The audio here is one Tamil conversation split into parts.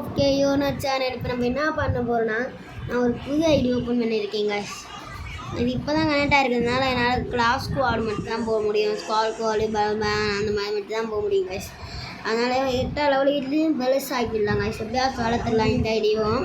ஓகே யோனர் சேனல் இப்போ நம்ம என்ன பண்ண போகிறோன்னா நான் ஒரு புது ஐடி ஓப்பன் பண்ணியிருக்கேன் guys. இது இப்போ தான் கனெக்ட் ஆகிருக்கிறதுனால என்னால் கிளாஸ் ஸ்குவாட் மட்டும் தான் போக முடியும். ஸ்குவாடு அந்த மாதிரி மட்டும் தான் போக முடியும் guys. அதனால் 8 லெவலுக்கு பெலஸ் ஆக்கிடலாம் guys. எப்படியா வளர்த்துடலாம் இந்த ஐடியும்.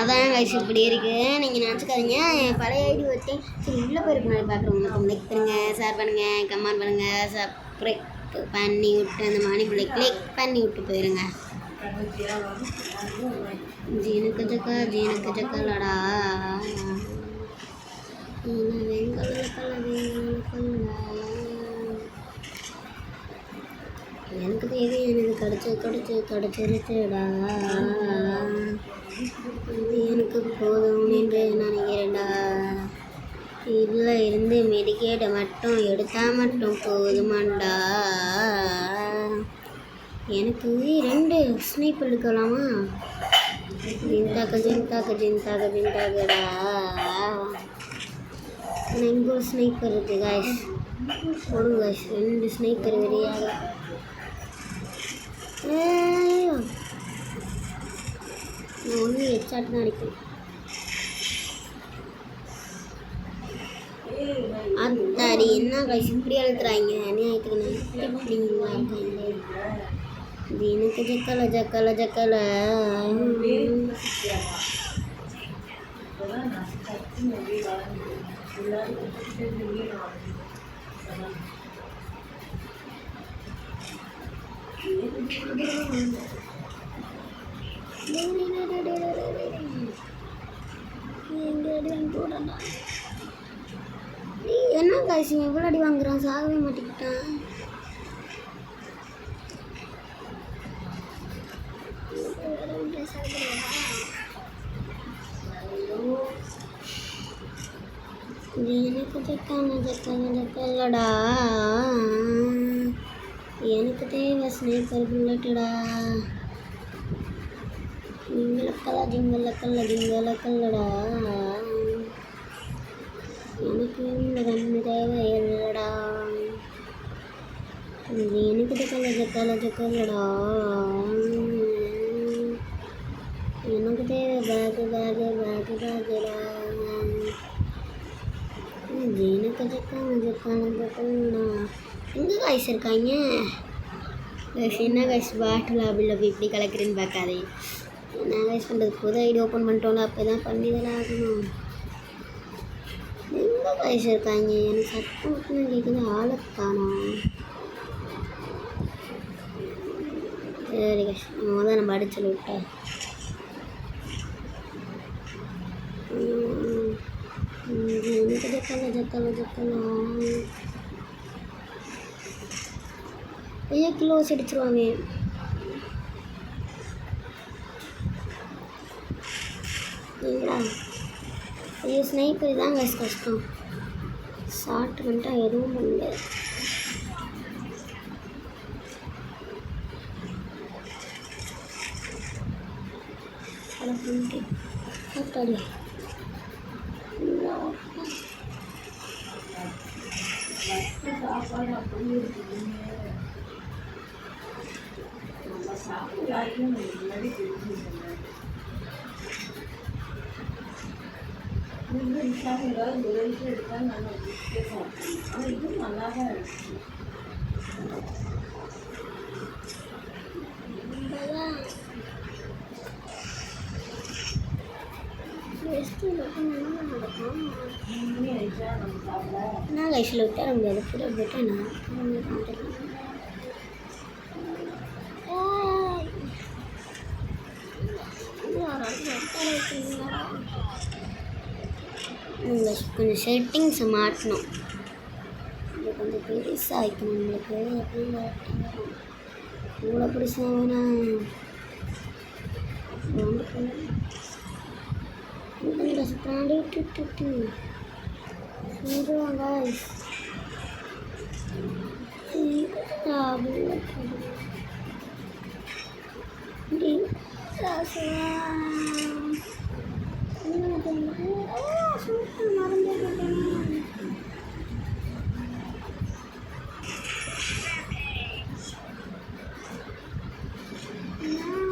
அதான் guys இப்படி இருக்குது. நீங்கள் நினச்சிக்காதீங்க என் பழைய ஐடி வச்சு சரி உள்ளே போயிருக்கு முன்னாடி பார்க்குறவங்களுக்கு லைக் பண்ணுங்கள், ஷேர் பண்ணுங்கள், கமெண்ட் பண்ணுங்கள், சப்ஸ்கிரைப் பண்ணி விட்டு அந்த மணி பிள்ளை கிளிக் பண்ணி விட்டு போயிருங்க. ஜீனுக்கு ஜக்கலடா எனக்கு தேவை எனக்கு கிடச்சிருச்சுடா. இது எனக்கு போதும் என்று நினைக்கிறேன்டா. இதில் இருந்து மெடிக்கேட்டை மட்டும் எடுத்தால் மட்டும் போதுமாண்டா. எனக்கு 2 ஸ்னைப் எடுக்கலாமா? ஜின்தாக்கடா. இங்கே ஒரு ஸ்னைப்பர் இருக்குது காய்ஸ். போடுங்க காய்ஸ், 2 ஸ்னைப்பர் ரெடியாக. நான் ஒன்று ஹெட்ஷாட் தான் அடிப்பேன். அத்தாடி என்ன காய்ஸ் இப்படி அழுத்துறாங்க? அநியாயத்துக்கு இப்படிங்களா இருக்காங்க. ஜீனுக்கு ஜக்கல என்ன காய்ச்சி எவ்வளோ அடி வாங்குறான்? சாகவே மாட்டிக்கிட்டான். எனக்கு ஜக்கலடா. எனக்கு தேவை ஸ்னைப்பர் புல்லட்டடா. ஜிங்கலக்கல்லடா. எனக்கு இந்த கண்ணு தேவை இல்லடா. எனக்கு ஜக்கலடா. எனக்கு தேவை பேகுடா. எனக்கு ஜக்கலடா. எங்கே காய்ஸ் இருக்காங்க? என்ன காய்ஸ் பேட்டில் அப்படில் போய் இப்படி கலக்கிறேன்னு பார்க்காதே. என்ன காய்ஸ் பண்ணுறது? புது ஐடி ஓப்பன் பண்ணிட்டோம்ல, அப்போ தான் பண்ணி தானே ஆகணும். எங்கே காய்ஸ் இருக்காங்க? எனக்கு சத்தம் மட்டும் கேட்குது, ஆளை காணோம். சரி காய்ஸ், நம்ம அடிச்சு விட்டேன். எனக்கு ஜக்கலா. ஐயோ கிலோஸ் அடிச்சிருவாங்க. ஐயோ ஸ்னைப்பர் தான் காய்ஸ் கஷ்டம். ஷார்ட் பண்ணிட்டா எதுவும் பண்ணல. சாப்பாடு அப்படி இருக்குது. நம்ம சாப்பிடாயும் முன்னாடி தெரிஞ்சுக்கணும். ஏதாவது ஒரு விஷயம் எடுத்தால் நம்ம சாப்பிடணும். ஆனால் இதுவும் நல்லா தான் இருக்குது. நான் கைஸில் விட்டால் முடியாது. கூட விட்டேன் நான் கொஞ்சம் செட்டிங்ஸை மாட்டணும். இது கொஞ்சம் பெருசாக ஆகிக்கணும் நம்மளுக்கு. இவ்வளோ பெருசாக வேணாம். No.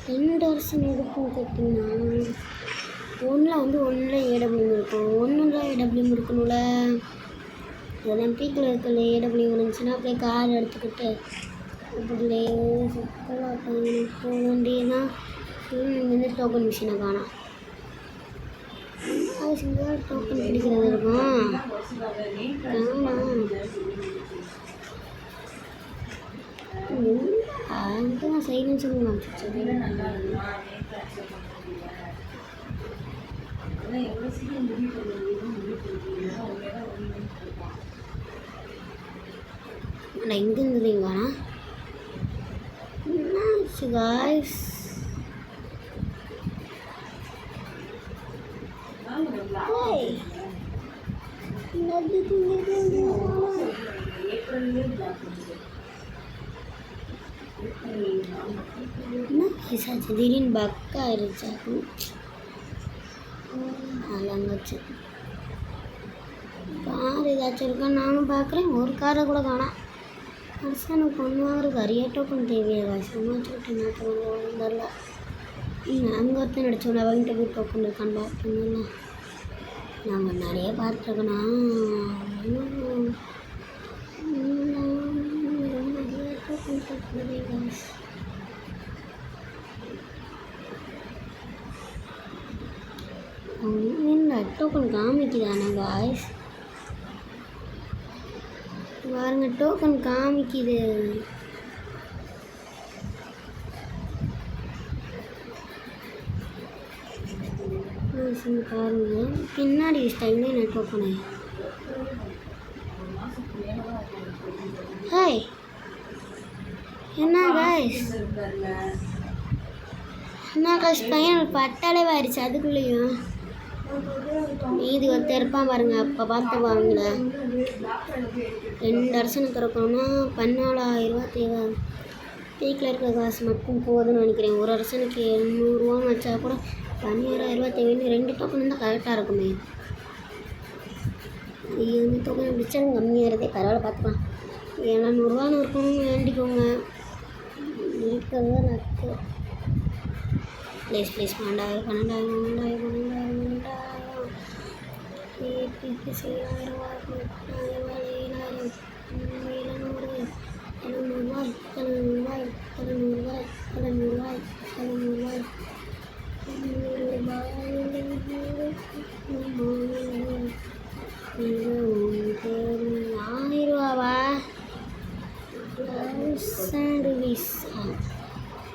ரெண்டு வருஷம் எடுக்கும் கேட்டிங்கன்னா ஒன்றில் வந்து ஒன்றில் ஏடபிள்யூ இருக்கும், ஒன்றில் ஏடபிள்யூ இருக்கணும்ல. ஒலிம்பிக்கில் இருக்கிற ஏடபிள்யூ இருந்துச்சுன்னா அப்படியே கார் எடுத்துக்கிட்டு அப்படியே சுற்றுலா பயணம் போக வேண்டியதான். இங்கேருந்து டோக்கன் மிஷினை காணோம். அது சிங்கிள் டோக்கன் பிடிக்கிறது இருக்கும். அதுதான் சைலன்ஸ் எங்கே இருந்துறீங்களா guys? Hey, திடீர்னு பக் ஆயிடுச்சு. அலங்கச்சு கார் ஏதாச்சும் இருக்கா நானும் பார்க்குறேன். ஒரு காரை கூட காணோம். அரசாங்கம் பண்ணுவாங்க நிறைய டோக்கன் தேவையா சும்மா சொல்லிட்டு என்ன தெரில. அங்கே ஒருத்தன் நடிச்சோம் அவங்ககிட்ட போய் டோக்கன் இருக்கான்னு பார்க்கணும்ல. நாங்கள் நிறைய பார்த்துருக்கோண்ணா. நிறைய டோக்கன் கேட்குறது என்ன டோக்கன் காமிக்குதானே காய்ஸ்? பாருங்க டோக்கன் காமிக்குது. பாருங்க பின்னாடி டைம்ல என்ன டோக்கனு. ஹாய் என்ன காய்ஸ்? என்ன காய்ஸ் பையன் பட்டாலே ஆயிடுச்சு. அதுக்குள்ளேயும் மீதி ஒருத்தர் இருப்பான் பாருங்க. அப்போ பார்த்து வாங்கல 2 வருஷம் திறக்கணும்னா 14,000 தேவை. பீக்கில் இருக்கிற காசு மட்டும் போகுதுன்னு நினைக்கிறேன். ஒரு வருஷனுக்கு 800 ரூபான்னு வச்சா கூட 16,000 தேவைன்னு 2 டோக்கன் இருந்தால் கரெக்டாக இருக்குமே. இது வந்து டோக்கன் பிடிச்சா கம்மியாகிறதே பரவாயில்ல பார்த்துக்கலாம். 700 இருக்கணும்னு வேண்டிக்கோங்க. இருக்கிறது நக்கு ப்ளீஸ் 12,000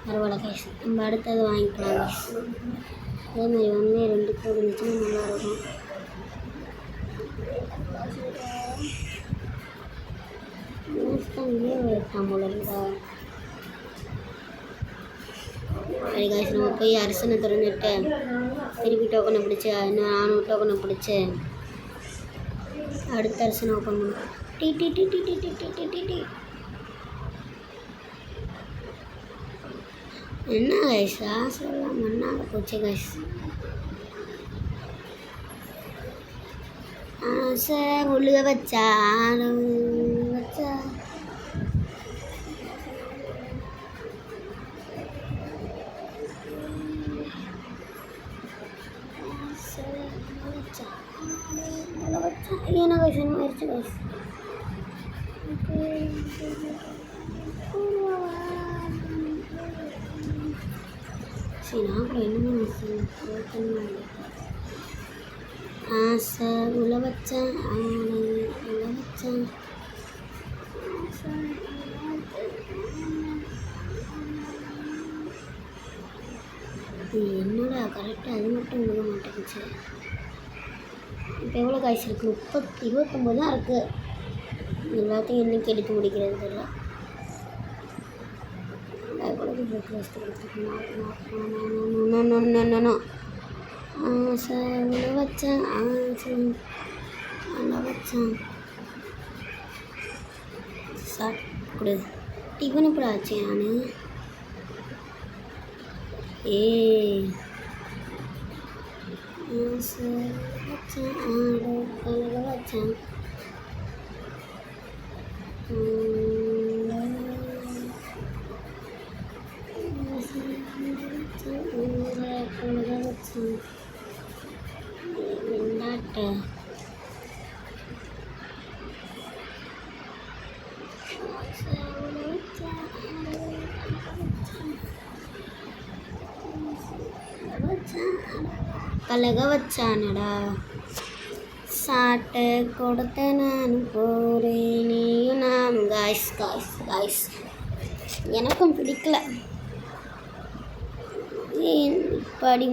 பரவாயில்ல கைஸ். நம்ம அடுத்தது வாங்கிக்கலாம் கைஸ். அதே மாதிரி 1 2 கோடி இருந்துச்சுன்னா நல்லாயிருக்கும். போல இருந்தா சரி கைஸ். நம்ம போய் அரசனை திறந்துட்டு திருப்பி டோக்கனை பிடிச்சி இன்னும் 400 டோக்கனை பிடிச்சி அடுத்த அரசனை ஓப்பன் பண்ணுவோம். டி டி டி டி டி டி டி டி டி என்ன கைஸ் ஆசைலாம் மண்ணாக போச்சு கைஸ். ஆசை உழுக வச்சா வச்சா என்ன கைஸ் என்ன ஆயிடுச்சு கைஸ். சரி நான் கூட என்னமோ ஆசை உள்ள வச்சேன் உள்ள வச்சேன். என்னடா கரெக்டாக அது மட்டும் விழுக மாட்டேங்குச்சு. இப்போ எவ்வளோ காய்ச்சி இருக்குது? 29 தான் இருக்குது. எல்லாத்தையும் என்னைக்கு எடுத்து முடிக்கிறது தெரியல. ஆசை உள்ள வச்சேன் சாப்பிடு. டிஃபன் இப்படி ஆச்சு நான். ஆசை வச்சான் ஆடு கலக வச்சான் கலக வச்சான் விளையாட்ட கலக வச்சானடா சாட்டை கொடுத்த நானும் போகிறேன் நீயும் நானும் காய்ஸ் காய்ஸ் காய்ஸ் எனக்கும் பிடிக்கல இப்படி